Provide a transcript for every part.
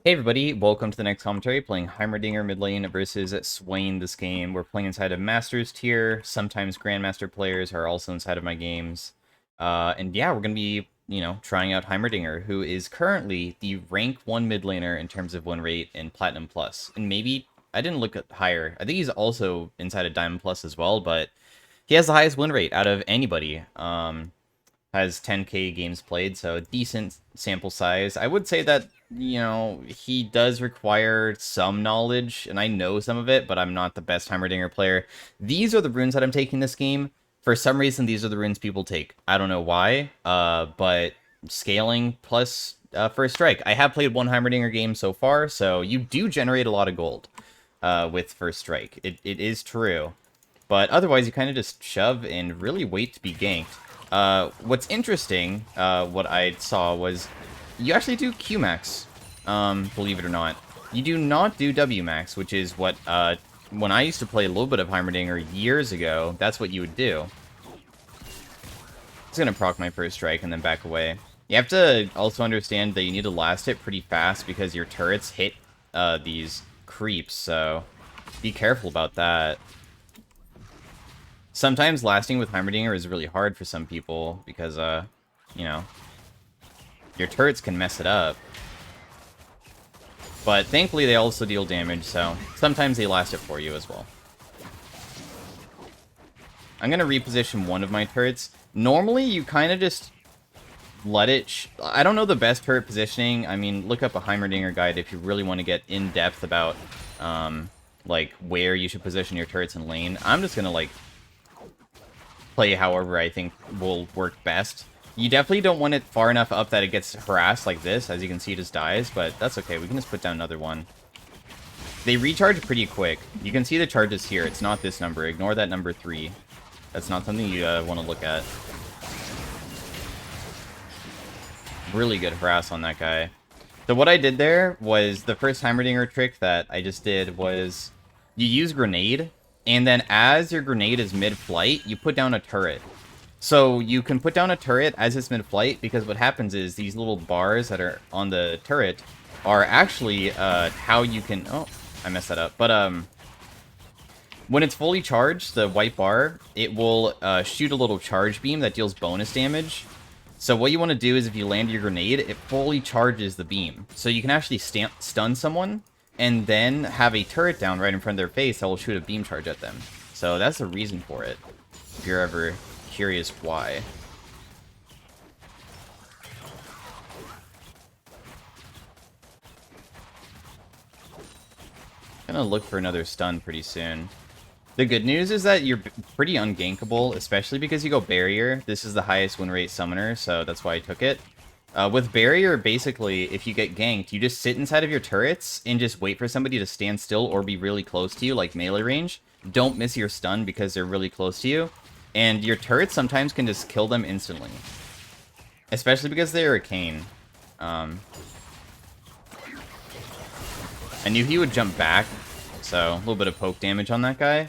Hey everybody, welcome to the next commentary, playing Heimerdinger mid lane versus Swain this game. We're playing inside of Masters tier, sometimes Grandmaster players are also inside of my games. And yeah, we're going to be, trying out Heimerdinger, who is currently the rank 1 mid laner in terms of win rate in Platinum Plus. And maybe, I didn't look at higher, I think he's also inside of Diamond Plus as well, but he has the highest win rate out of anybody. Has 10k games played, so a decent sample size. I would say that, he does require some knowledge, and I know some of it, but I'm not the best Heimerdinger player. These are the runes that I'm taking this game. For some reason, these are the runes people take. I don't know why, but scaling plus first strike. I have played one Heimerdinger game so far, so you do generate a lot of gold with first strike. It is true. But otherwise, you kind of just shove and really wait to be ganked. What's interesting, what I saw was, you actually do Q-Max, believe it or not. You do not do W-Max, which is what, when I used to play a little bit of Heimerdinger years ago, that's what you would do. It's gonna proc my first strike and then back away. You have to also understand that you need to last it pretty fast because your turrets hit, these creeps, so be careful about that. Sometimes lasting with Heimerdinger is really hard for some people because, your turrets can mess it up. But thankfully they also deal damage, so sometimes they last it for you as well. I'm going to reposition one of my turrets. Normally, you kind of just let it... I don't know the best turret positioning. I mean, look up a Heimerdinger guide if you really want to get in-depth about, like, where you should position your turrets in lane. I'm just going to, like, play however I think will work best. You definitely don't want it far enough up that it gets harassed like this. As you can see, it just dies, but that's okay. We can just put down another one. They recharge pretty quick. You can see the charges here. It's not this number. Ignore that number 3. That's not something you want to look at. Really good harass on that guy. So what I did there was the first Heimerdinger trick that I just did was you use grenade, and then as your grenade is mid-flight, you put down a turret. So you can put down a turret as it's mid-flight, because what happens is these little bars that are on the turret are actually how you can... Oh, I messed that up. But when it's fully charged, the white bar, it will shoot a little charge beam that deals bonus damage. So what you want to do is if you land your grenade, it fully charges the beam. So you can actually stun someone and then have a turret down right in front of their face that will shoot a beam charge at them. So that's the reason for it, if you're ever curious why. Gonna look for another stun pretty soon. The good news is that you're pretty ungankable, especially because you go barrier. This is the highest win rate summoner, so that's why I took it. With barrier, basically, if you get ganked, you just sit inside of your turrets and just wait for somebody to stand still or be really close to you, like melee range. Don't miss your stun because they're really close to you. And your turrets sometimes can just kill them instantly. Especially because they're arcane. I knew he would jump back, so a little bit of poke damage on that guy.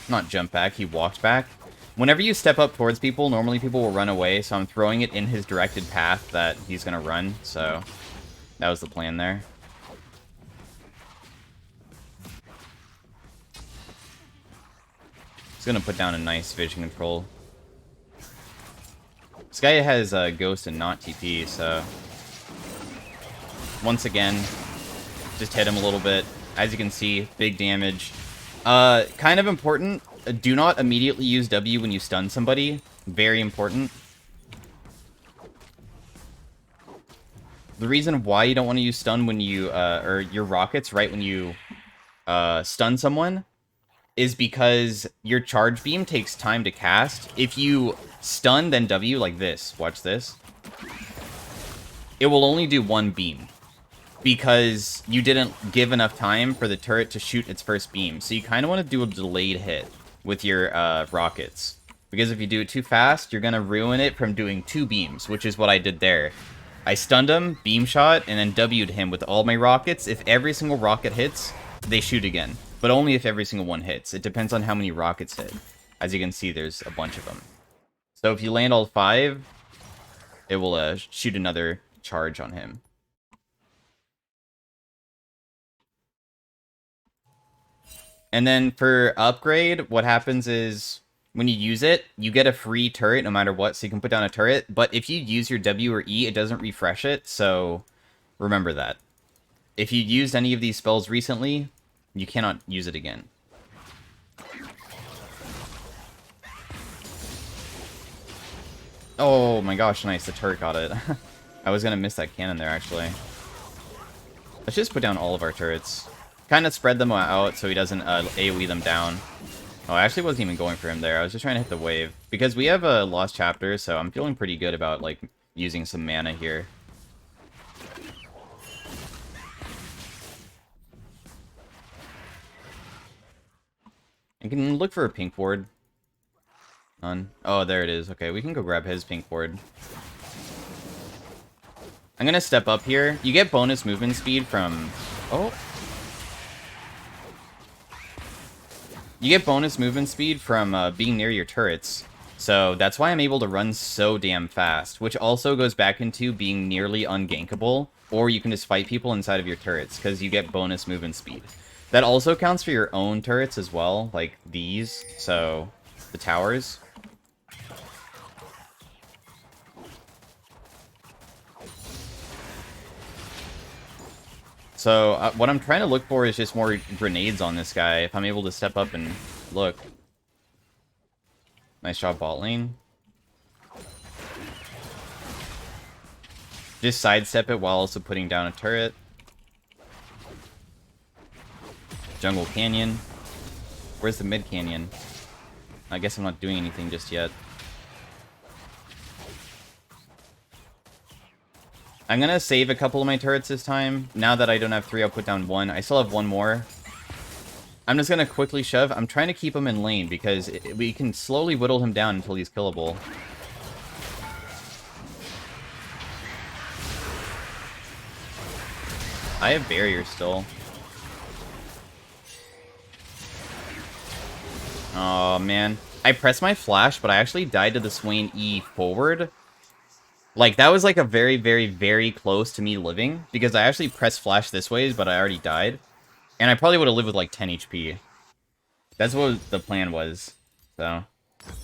Not jump back, he walked back. Whenever you step up towards people, normally people will run away, so I'm throwing it in his directed path that he's gonna run, so that was the plan there. He's gonna put down a nice vision control. This guy has Ghost and not TP, so once again, just hit him a little bit. As you can see, big damage. Kind of important, do not immediately use W when you stun somebody. Very important. The reason why you don't want to use stun when you, or your rockets right when you stun someone is because your charge beam takes time to cast. If you stun, then W, like this, watch this, it will only do one beam, because you didn't give enough time for the turret to shoot its first beam. So you kind of want to do a delayed hit with your rockets. Because if you do it too fast, you're going to ruin it from doing 2 beams, which is what I did there. I stunned him, beam shot, and then W'd him with all my rockets. If every single rocket hits, they shoot again. But only if every single one hits. It depends on how many rockets hit. As you can see, there's a bunch of them. So if you land all 5, it will shoot another charge on him. And then for upgrade, what happens is when you use it, you get a free turret no matter what, so you can put down a turret. But if you use your W or E, it doesn't refresh it, so remember that. If you used any of these spells recently, you cannot use it again. Oh my gosh, nice, the turret got it. I was gonna miss that cannon there, actually. Let's just put down all of our turrets. Kind of spread them out so he doesn't AoE them down. Oh, I actually wasn't even going for him there. I was just trying to hit the wave. Because we have a lost chapter, so I'm feeling pretty good about, like, using some mana here. I can look for a pink ward. None. Oh, there it is. Okay, we can go grab his pink ward. I'm gonna step up here. You get bonus movement speed from... Oh. You get bonus movement speed from being near your turrets. So that's why I'm able to run so damn fast. Which also goes back into being nearly ungankable. Or you can just fight people inside of your turrets, because you get bonus movement speed. That also counts for your own turrets as well, like these. So, the towers. So, what I'm trying to look for is just more grenades on this guy, if I'm able to step up and look. Nice job, bot lane. Just sidestep it while also putting down a turret. Jungle Canyon. Where's the mid canyon? I guess I'm not doing anything just yet. I'm gonna save a couple of my turrets this time. Now that I don't have 3, I'll put down 1. I still have 1 more. I'm just gonna quickly shove. I'm trying to keep him in lane because we can slowly whittle him down until he's killable. I have barrier still. Oh man. I pressed my flash, but I actually died to the Swain E forward. Like, that was like a very, very, very close to me living. Because I actually pressed flash this way, but I already died. And I probably would have lived with like 10 HP. That's what the plan was. So,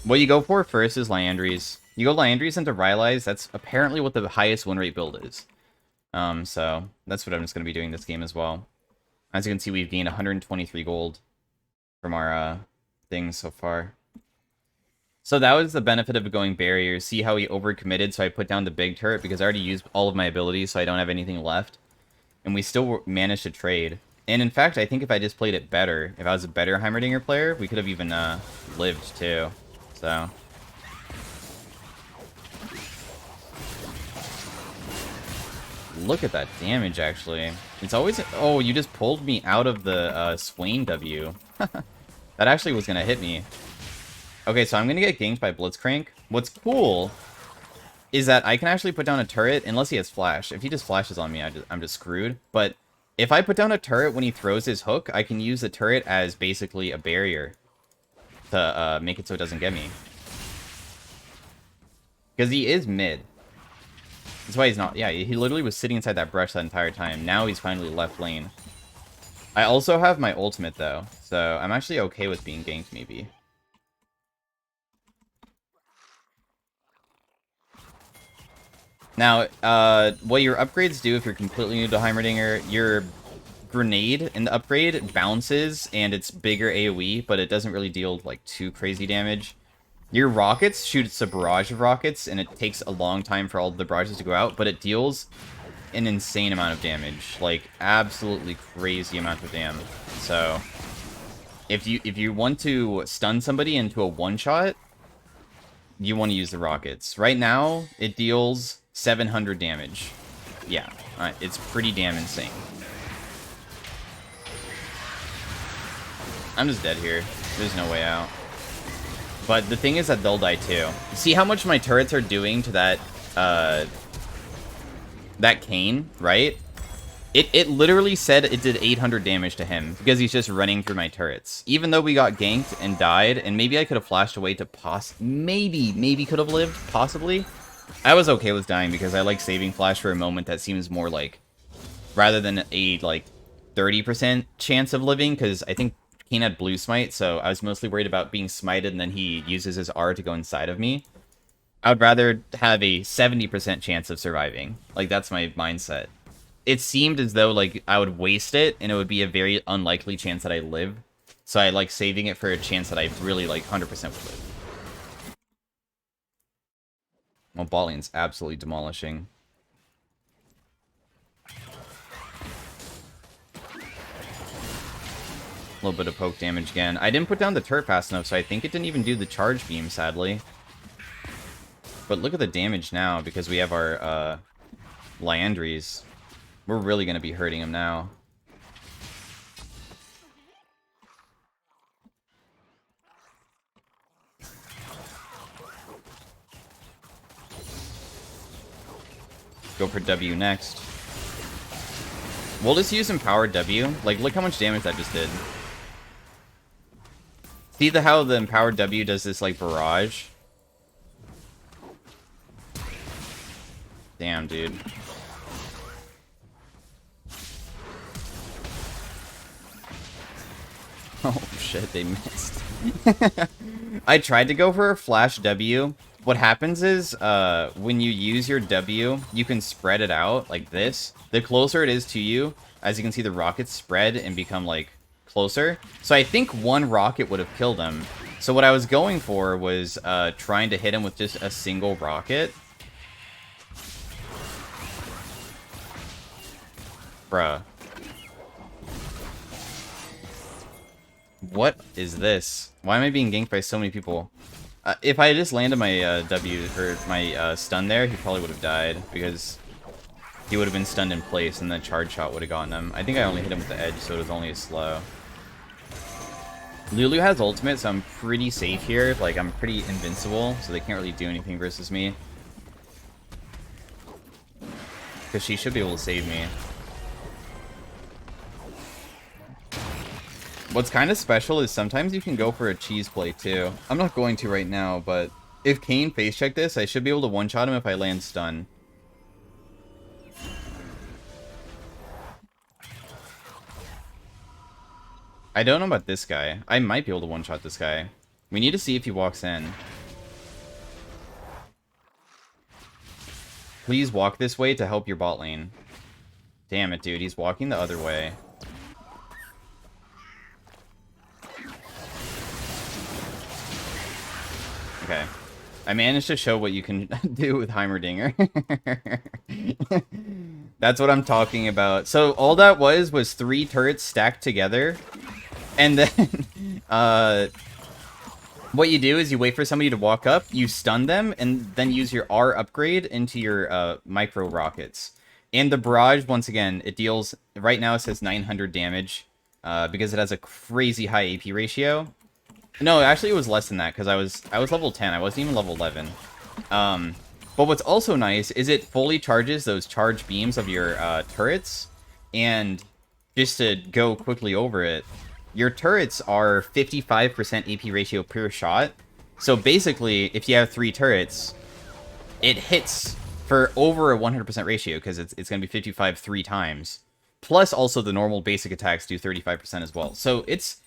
what you go for first is Liandry's. You go Liandry's into Rylai's. That's apparently what the highest win rate build is. So, that's what I'm just going to be doing this game as well. As you can see, we've gained 123 gold from our things so far. So that was the benefit of going barriers. See how he overcommitted, so I put down the big turret because I already used all of my abilities, so I don't have anything left. And we still managed to trade. And in fact, I think if I just played it better, if I was a better Heimerdinger player, we could have even lived too. So... Look at that damage, actually. It's always... Oh, you just pulled me out of the Swain W. That actually was going to hit me. Okay, so I'm going to get ganked by Blitzcrank. What's cool is that I can actually put down a turret unless he has flash. If he just flashes on me, I'm just screwed. But if I put down a turret when he throws his hook, I can use the turret as basically a barrier to make it so it doesn't get me. Because he is mid. That's why he's not... Yeah, he literally was sitting inside that brush that entire time. Now he's finally left lane. I also have my ultimate, though. So I'm actually okay with being ganked, maybe. Now, what your upgrades do if you're completely new to Heimerdinger, your grenade in the upgrade bounces, and it's bigger AoE, but it doesn't really deal, like, too crazy damage. Your rockets shoots a barrage of rockets, and it takes a long time for all the barrages to go out, but it deals an insane amount of damage. Like, absolutely crazy amount of damage. So, if you want to stun somebody into a one-shot, you want to use the rockets. Right now, it deals 700 damage. Yeah, it's pretty damn insane. I'm just dead here. There's no way out. But the thing is that they'll die too. See how much my turrets are doing to that, that Kane, right? It literally said it did 800 damage to him because he's just running through my turrets. Even though we got ganked and died, and maybe I could have flashed away to maybe could have lived, possibly. I was okay with dying because I like saving flash for a moment that seems more like, rather than a like 30% chance of living, because I think Kane had blue smite, so I was mostly worried about being smited and then he uses his R to go inside of me. I would rather have a 70% chance of surviving. Like, that's my mindset. It seemed as though, like, I would waste it, and it would be a very unlikely chance that I live. So I like saving it for a chance that I really, like, 100% would live. Well, bot lane's absolutely demolishing. A little bit of poke damage again. I didn't put down the turret fast enough, so I think it didn't even do the charge beam, sadly. But look at the damage now, because we have our Liandry's. We're really going to be hurting him now. Go for W next. We'll just use Empowered W. Like, look how much damage that just did. See how the Empowered W does this, like, barrage? Damn, dude. Oh, shit, they missed. I tried to go for a Flash W. What happens is, when you use your W, you can spread it out like this. The closer it is to you, as you can see, the rockets spread and become, like, closer. So I think one rocket would have killed him. So what I was going for was trying to hit him with just a single rocket. Bruh. What is this? Why am I being ganked by so many people? If I just landed my W, or my stun there, he probably would have died, because he would have been stunned in place, and the charge shot would have gotten him. I think I only hit him with the edge, so it was only a slow. Lulu has ultimate, so I'm pretty safe here. Like, I'm pretty invincible, so they can't really do anything versus me. Because she should be able to save me. What's kind of special is sometimes you can go for a cheese play too. I'm not going to right now, but if Kane face check this, I should be able to one-shot him if I land stun. I don't know about this guy. I might be able to one-shot this guy. We need to see if he walks in. Please walk this way to help your bot lane. Damn it, dude. He's walking the other way. Okay. I managed to show what you can do with Heimerdinger. That's what I'm talking about. So all that was 3 turrets stacked together. And then what you do is you wait for somebody to walk up, you stun them, and then use your R upgrade into your micro rockets. And the barrage, once again, it deals, right now it says 900 damage, because it has a crazy high AP ratio. No, actually it was less than that, because I was level 10, I wasn't even level 11. But what's also nice is it fully charges those charge beams of your turrets, and just to go quickly over it, your turrets are 55% AP ratio per shot. So basically, if you have 3 turrets, it hits for over a 100% ratio, because it's going to be 55 3 times. Plus, also the normal basic attacks do 35% as well. So it's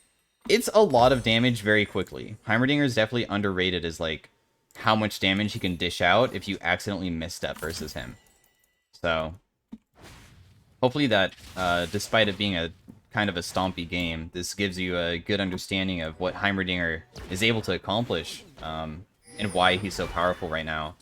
a lot of damage very quickly. Heimerdinger is definitely underrated as, like, how much damage he can dish out if you accidentally misstep versus him. So, hopefully that, despite it being a kind of a stompy game, this gives you a good understanding of what Heimerdinger is able to accomplish, and why he's so powerful right now.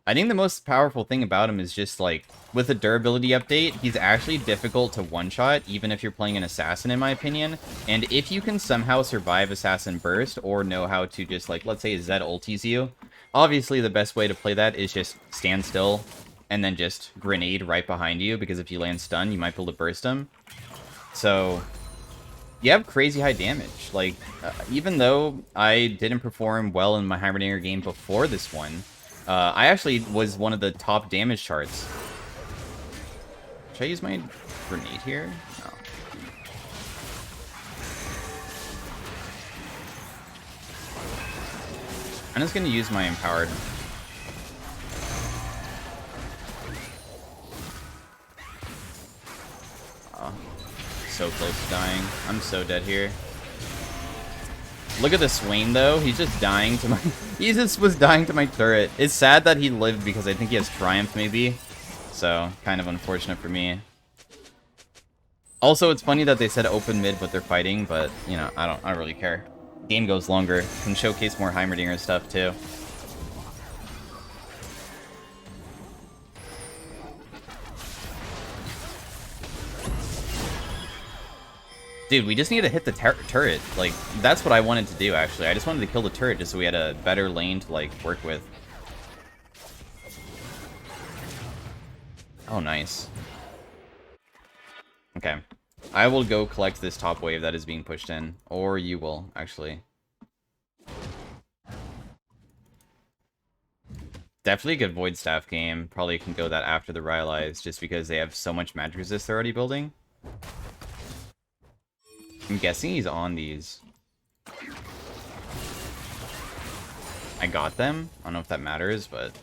I think the most powerful thing about him is just, like, with the durability update, he's actually difficult to one-shot, even if you're playing an assassin, in my opinion. And if you can somehow survive assassin burst, or know how to just, like, let's say Zed ulties you, obviously the best way to play that is just stand still, and then just grenade right behind you, because if you land stun, you might be able to burst him. So, you have crazy high damage. Like, even though I didn't perform well in my Heimerdinger game before this one, I actually was one of the top damage charts. Should I use my grenade here? No. I'm just gonna use my empowered. so close to dying. I'm so dead here. Look at the Swain, though. He's just dying to my... he just was dying to my turret. It's sad that he lived because I think he has Triumph, maybe. So, kind of unfortunate for me. Also, it's funny that they said open mid, but they're fighting, but, you know, I don't really care. Game goes longer. Can showcase more Heimerdinger stuff, too. Dude, we just need to hit the turret. Like, that's what I wanted to do, actually. I just wanted to kill the turret just so we had a better lane to, like, work with. Oh, nice. Okay. I will go collect this top wave that is being pushed in. Or you will, actually. Definitely a good Void Staff game. Probably can go that after the Rylai's, just because they have so much magic resist they're already building. I'm guessing he's on these. I got them. I don't know if that matters, but...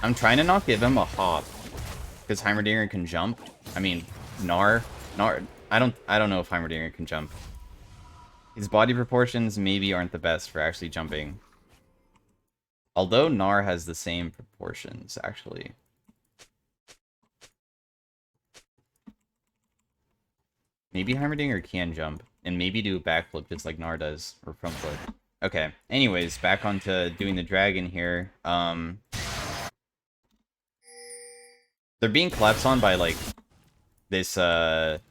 I'm trying to not give him a hop. Because Heimerdinger can jump. I mean, Gnar, I don't know if Heimerdinger can jump. His body proportions maybe aren't the best for actually jumping. Although Gnar has the same proportions, actually. Maybe Heimerdinger can jump, and maybe do a backflip just like Gnar does, or front flip. Okay, anyways, back onto doing the dragon here. They're being collapsed on by, like, this, Vigar.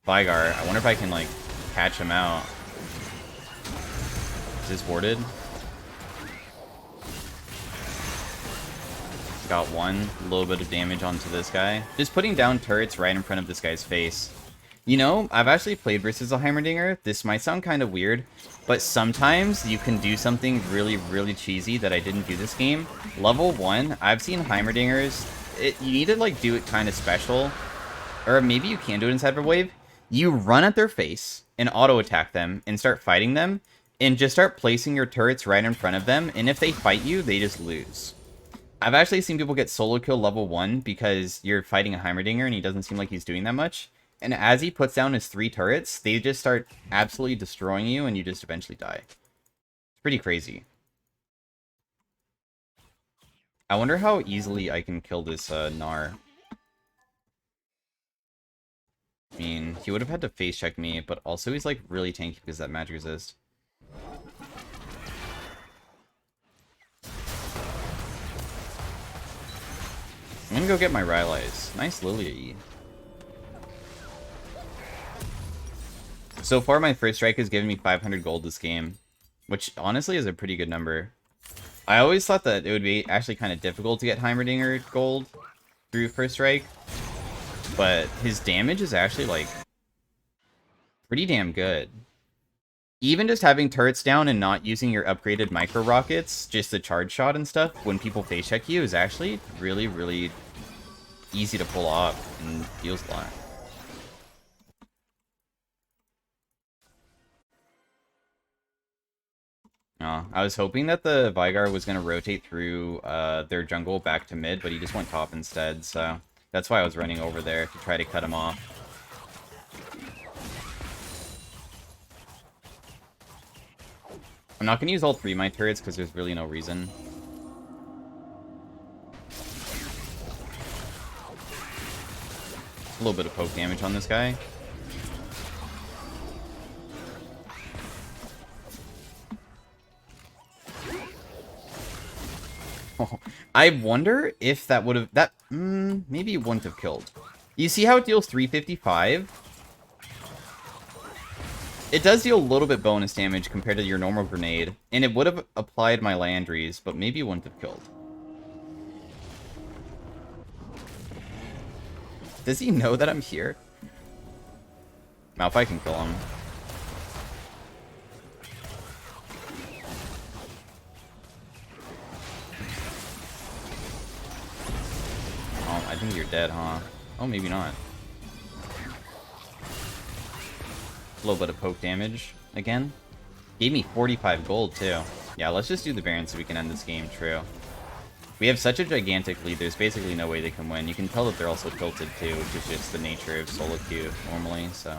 I wonder if I can, like, catch him out. Is this warded? Got one. A little bit of damage onto this guy. Just putting down turrets right in front of this guy's face. You know, I've actually played versus a Heimerdinger. This might sound kind of weird, but sometimes you can do something really, really cheesy that I didn't do this game. Level 1, I've seen Heimerdingers. You need to, like, do it kind of special. Or maybe you can do it inside of a wave. You run at their face and auto-attack them and start fighting them. And just start placing your turrets right in front of them. And if they fight you, they just lose. I've actually seen people get solo kill level 1 because you're fighting a Heimerdinger and he doesn't seem like he's doing that much. And as he puts down his 3 turrets, they just start absolutely destroying you and you just eventually die. It's pretty crazy. I wonder how easily I can kill this Gnar. I mean, he would have had to face check me, but also he's like really tanky because of that magic resist. I'm gonna go get my Rylai's. Nice Lilia. So far, my first strike has given me 500 gold this game, which honestly is a pretty good number. I always thought that it would be actually kind of difficult to get Heimerdinger gold through first strike, but his damage is actually, like, pretty damn good. Even just having turrets down and not using your upgraded micro rockets, just the charge shot and stuff, when people face check you, is actually really, really easy to pull off and deals a lot. Oh, I was hoping that the Vigar was going to rotate through their jungle back to mid, but he just went top instead, so that's why I was running over there to try to cut him off. I'm not going to use all 3 of my turrets because there's really no reason. A little bit of poke damage on this guy. Oh, I wonder if that would have... maybe it wouldn't have killed. You see how it deals 355? It does deal a little bit bonus damage compared to your normal grenade, and it would have applied my Landry's, but maybe it wouldn't have killed. Does he know that I'm here? Malphite can kill him. Oh, I think you're dead, huh? Oh, maybe not. A little bit of poke damage again. Gave me 45 gold, too. Yeah, let's just do the Baron so we can end this game, true. We have such a gigantic lead, there's basically no way they can win. You can tell that they're also tilted too, which is just the nature of solo queue normally, so...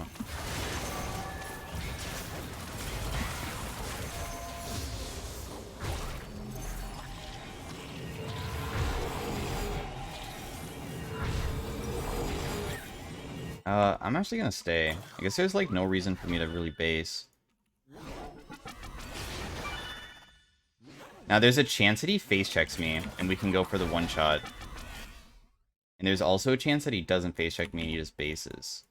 I'm actually gonna stay. I guess there's like no reason for me to really base. Now there's a chance that he face checks me, and we can go for the one shot. And there's also a chance that he doesn't face check me and he just bases.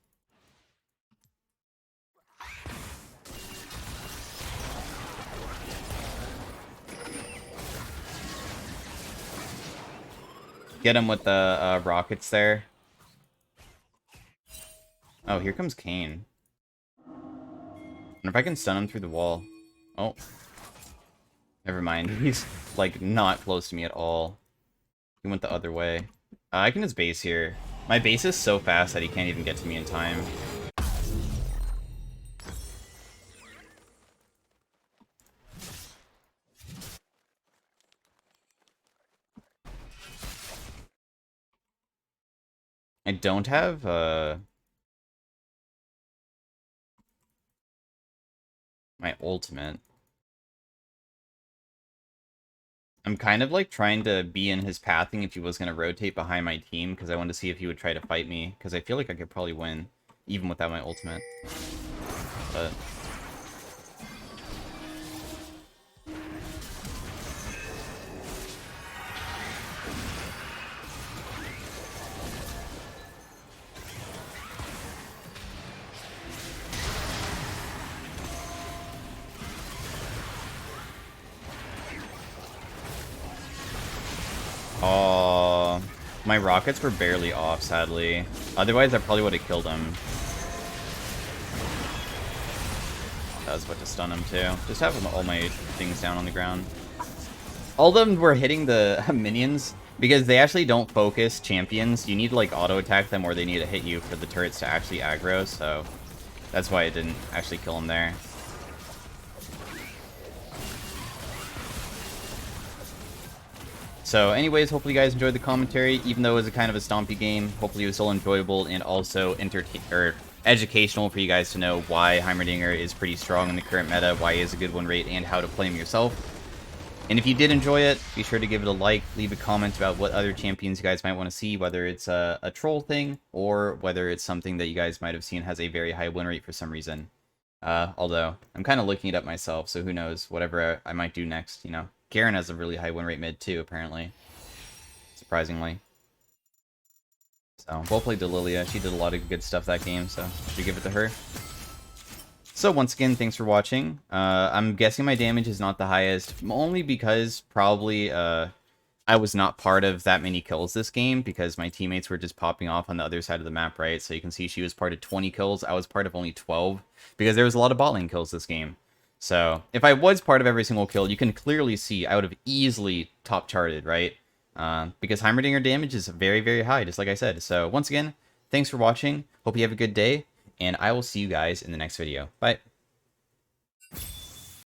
Get him with the rockets there. Oh, here comes Kane. I wonder if I can stun him through the wall. Oh. Never mind. He's, like, not close to me at all. He went the other way. I can just base here. My base is so fast that he can't even get to me in time. I don't have, my ultimate. I'm kind of like trying to be in his pathing if he was going to rotate behind my team, because I wanted to see if he would try to fight me, because I feel like I could probably win, even without my ultimate. But... oh, my rockets were barely off, sadly. Otherwise, I probably would have killed him. I was about to stun him, too. Just have all my things down on the ground. All of them were hitting the minions, because they actually don't focus champions. You need to, like, auto-attack them, or they need to hit you for the turrets to actually aggro, so... That's why I didn't actually kill him there. So anyways, hopefully you guys enjoyed the commentary, even though it was a kind of a stompy game. Hopefully it was still enjoyable and also educational for you guys to know why Heimerdinger is pretty strong in the current meta, why he has a good win rate, and how to play him yourself. And if you did enjoy it, be sure to give it a like, leave a comment about what other champions you guys might want to see, whether it's a troll thing, or whether it's something that you guys might have seen has a very high win rate for some reason. Although, I'm kind of looking it up myself, so who knows, whatever I might do next, you know. Garen has a really high win rate mid too, apparently. Surprisingly. So, well played to Lilia. She did a lot of good stuff that game, so should give it to her. So once again, thanks for watching. I'm guessing my damage is not the highest, only because probably I was not part of that many kills this game, because my teammates were just popping off on the other side of the map, right? So you can see she was part of 20 kills, I was part of only 12, because there was a lot of bot lane kills this game. So, if I was part of every single kill, you can clearly see I would have easily top charted, right? Because Heimerdinger damage is very, very high, just like I said. So, once again, thanks for watching. Hope you have a good day, and I will see you guys in the next video. Bye.